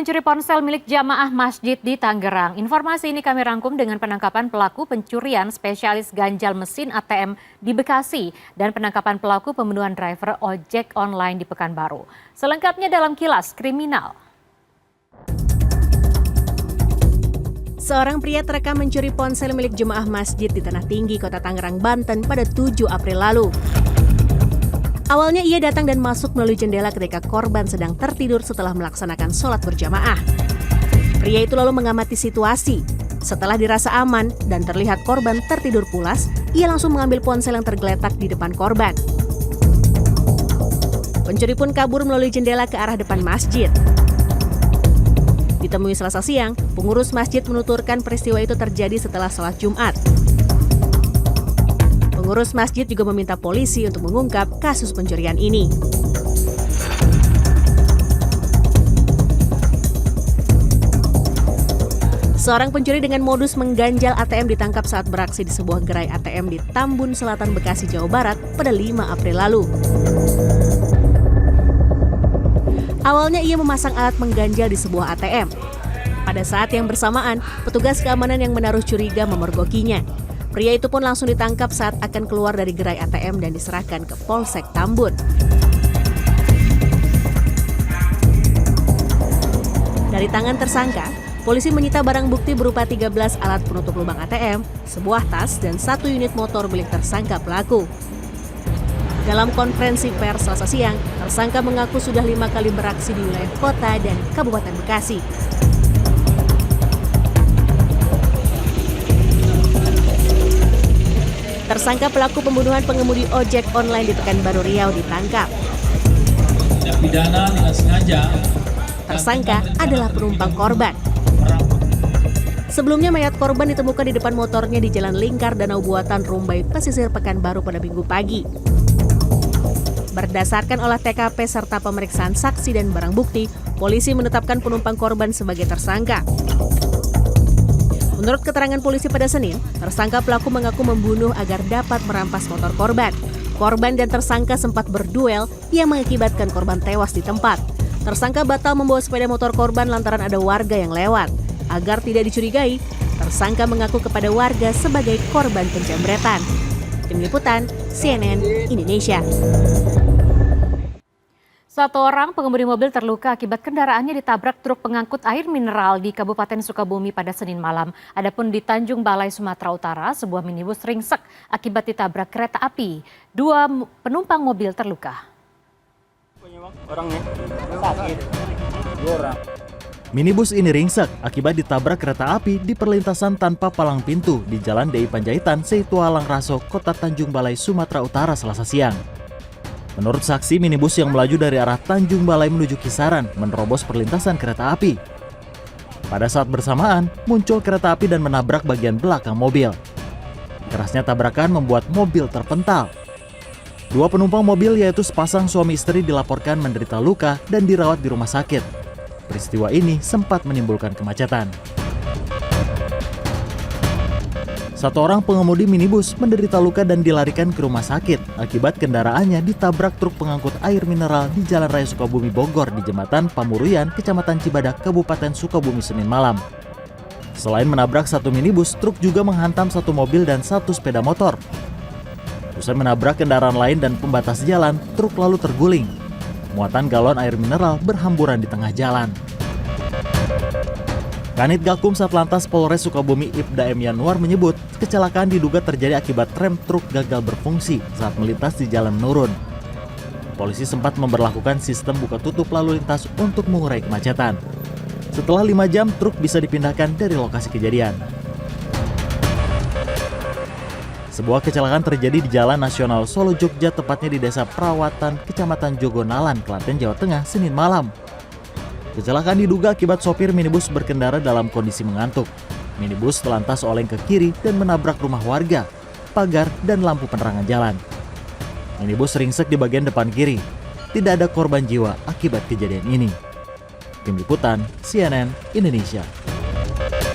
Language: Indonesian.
mencuri ponsel milik jamaah masjid di Tangerang. Informasi ini kami rangkum dengan penangkapan pelaku pencurian spesialis ganjal mesin ATM di Bekasi dan penangkapan pelaku pembunuhan driver ojek online di Pekanbaru. Selengkapnya dalam Kilas Kriminal. Seorang pria terekam mencuri ponsel milik jemaah masjid di Tanah Tinggi, Kota Tangerang, Banten pada 7 April lalu. Awalnya ia datang dan masuk melalui jendela ketika korban sedang tertidur setelah melaksanakan sholat berjamaah. Pria itu lalu mengamati situasi. Setelah dirasa aman dan terlihat korban tertidur pulas, ia langsung mengambil ponsel yang tergeletak di depan korban. Pencuri pun kabur melalui jendela ke arah depan masjid. Ditemui Selasa siang, pengurus masjid menuturkan peristiwa itu terjadi setelah sholat Jumat. Pengurus masjid juga meminta polisi untuk mengungkap kasus pencurian ini. Seorang pencuri dengan modus mengganjal ATM ditangkap saat beraksi di sebuah gerai ATM di Tambun Selatan, Bekasi, Jawa Barat pada 5 April lalu. Awalnya ia memasang alat mengganjal di sebuah ATM. Pada saat yang bersamaan, petugas keamanan yang menaruh curiga memergokinya. Pria itu pun langsung ditangkap saat akan keluar dari gerai ATM dan diserahkan ke Polsek Tambun. Dari tangan tersangka, polisi menyita barang bukti berupa 13 alat penutup lubang ATM, sebuah tas, dan 1 unit motor milik tersangka pelaku. Dalam konferensi pers Selasa siang, tersangka mengaku sudah 5 kali beraksi di wilayah kota dan Kabupaten Bekasi. Tersangka pelaku pembunuhan pengemudi ojek online di Pekanbaru Riau ditangkap. Tindak pidana dengan sengaja. Tersangka adalah penumpang korban. Sebelumnya mayat korban ditemukan di depan motornya di Jalan Lingkar Danau Buatan, Rumbai, Pesisir Pekanbaru pada Minggu pagi. Berdasarkan olah TKP serta pemeriksaan saksi dan barang bukti, polisi menetapkan penumpang korban sebagai tersangka. Menurut keterangan polisi pada Senin, tersangka pelaku mengaku membunuh agar dapat merampas motor korban. Korban dan tersangka sempat berduel yang mengakibatkan korban tewas di tempat. Tersangka batal membawa sepeda motor korban lantaran ada warga yang lewat. Agar tidak dicurigai, tersangka mengaku kepada warga sebagai korban penjamretan. Tim Liputan, CNN Indonesia. Satu orang pengemudi mobil terluka akibat kendaraannya ditabrak truk pengangkut air mineral di Kabupaten Sukabumi pada Senin malam. Adapun di Tanjung Balai, Sumatera Utara, sebuah minibus ringsek akibat ditabrak kereta api. 2 penumpang mobil terluka. Minibus ini ringsek akibat ditabrak kereta api di perlintasan tanpa palang pintu di Jalan DI Panjaitan, Seitualang Raso, Kota Tanjung Balai, Sumatera Utara, Selasa siang. Menurut saksi, minibus yang melaju dari arah Tanjung Balai menuju Kisaran menerobos perlintasan kereta api. Pada saat bersamaan, muncul kereta api dan menabrak bagian belakang mobil. Kerasnya tabrakan membuat mobil terpental. 2 penumpang mobil yaitu sepasang suami istri dilaporkan menderita luka dan dirawat di rumah sakit. Peristiwa ini sempat menimbulkan kemacetan. 1 orang pengemudi minibus menderita luka dan dilarikan ke rumah sakit akibat kendaraannya ditabrak truk pengangkut air mineral di Jalan Raya Sukabumi Bogor di Jembatan Pamuruyan, Kecamatan Cibadak, Kabupaten Sukabumi, Senin malam. Selain menabrak 1 minibus, truk juga menghantam 1 mobil dan 1 sepeda motor. Usai menabrak kendaraan lain dan pembatas jalan, truk lalu terguling. Muatan galon air mineral berhamburan di tengah jalan. Kanit Gakum Satlantas Polres Sukabumi Ibda M. Yanuar menyebut kecelakaan diduga terjadi akibat rem truk gagal berfungsi saat melintas di jalan menurun. Polisi sempat memberlakukan sistem buka tutup lalu lintas untuk mengurai kemacetan. Setelah 5 jam, truk bisa dipindahkan dari lokasi kejadian. Sebuah kecelakaan terjadi di Jalan Nasional Solo Jogja, tepatnya di Desa Perawatan, Kecamatan Jogonalan, Klaten, Jawa Tengah, Senin malam. Kecelakaan diduga akibat sopir minibus berkendara dalam kondisi mengantuk. Minibus lantas oleng ke kiri dan menabrak rumah warga, pagar, dan lampu penerangan jalan. Minibus ringsek di bagian depan kiri. Tidak ada korban jiwa akibat kejadian ini. Tim Liputan, CNN Indonesia.